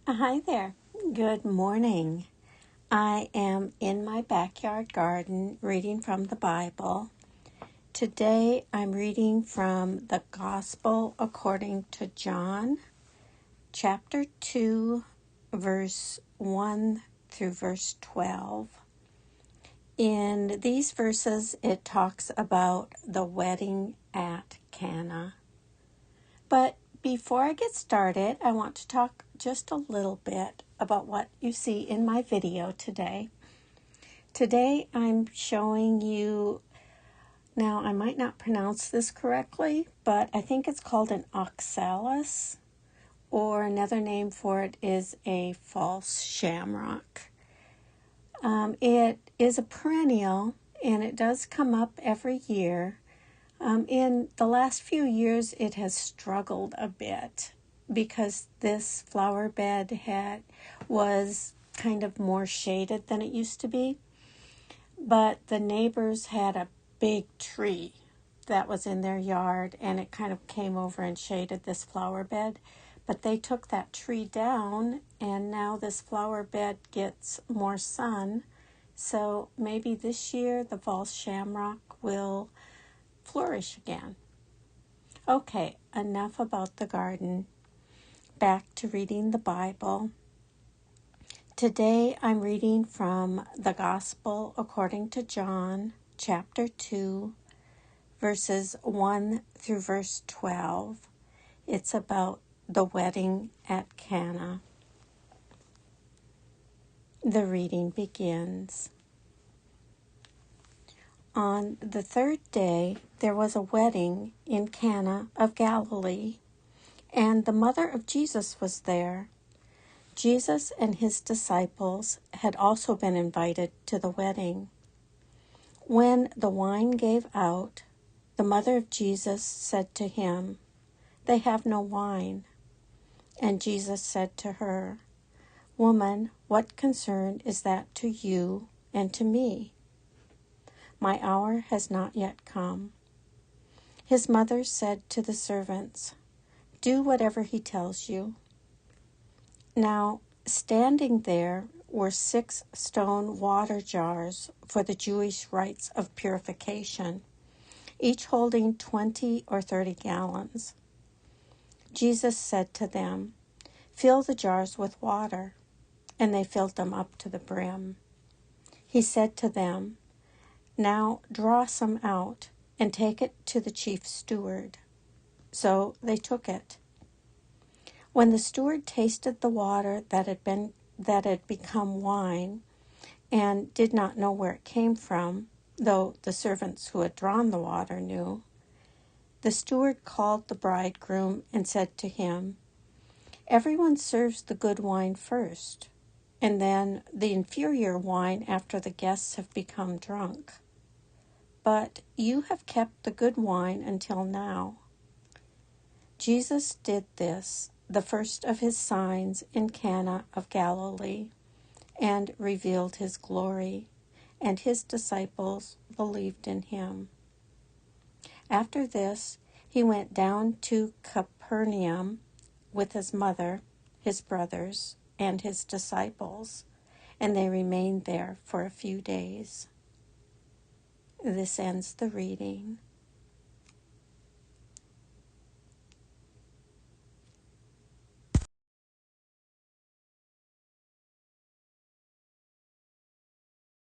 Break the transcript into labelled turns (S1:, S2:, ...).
S1: Hi there. Good morning. I am in my backyard garden reading from the Bible. Today I'm reading from the Gospel according to John, chapter 2, verse 1 through verse 12. In these verses, it talks about the wedding at Cana. But before I get started, I want to talk just a little bit about what you see in my video today. Today I'm showing you, now I might not pronounce this correctly, but I think it's called an oxalis, or another name for it is a false shamrock. It is a perennial, and it does come up every year. In the last few years, it has struggled a bit because this flower bed was kind of more shaded than it used to be. But the neighbors had a big tree that was in their yard, and it kind of came over and shaded this flower bed. But they took that tree down, and now this flower bed gets more sun. So maybe this year the false shamrock will flourish again. Okay, enough about the garden. Back to reading the Bible. Today I'm reading from the Gospel according to John, chapter 2, verses 1 through verse 12. It's about the wedding at Cana. The reading begins. On the third day, there was a wedding in Cana of Galilee, and the mother of Jesus was there. Jesus and his disciples had also been invited to the wedding. When the wine gave out, the mother of Jesus said to him, "They have no wine." And Jesus said to her, "Woman, what concern is that to you and to me? My hour has not yet come." His mother said to the servants, "Do whatever he tells you." Now, standing there were 6 stone water jars for the Jewish rites of purification, each holding 20 or 30 gallons. Jesus said to them, "Fill the jars with water," and they filled them up to the brim. He said to them, "Now draw some out and take it to the chief steward." So they took it. When the steward tasted the water that had become wine, and did not know where it came from, though the servants who had drawn the water knew, the steward called the bridegroom and said to him, "Everyone serves the good wine first, and then the inferior wine after the guests have become drunk. But you have kept the good wine until now." Jesus did this, the first of his signs in Cana of Galilee, and revealed his glory, and his disciples believed in him. After this, he went down to Capernaum with his mother, his brothers, and his disciples, and they remained there for a few days. This ends the reading.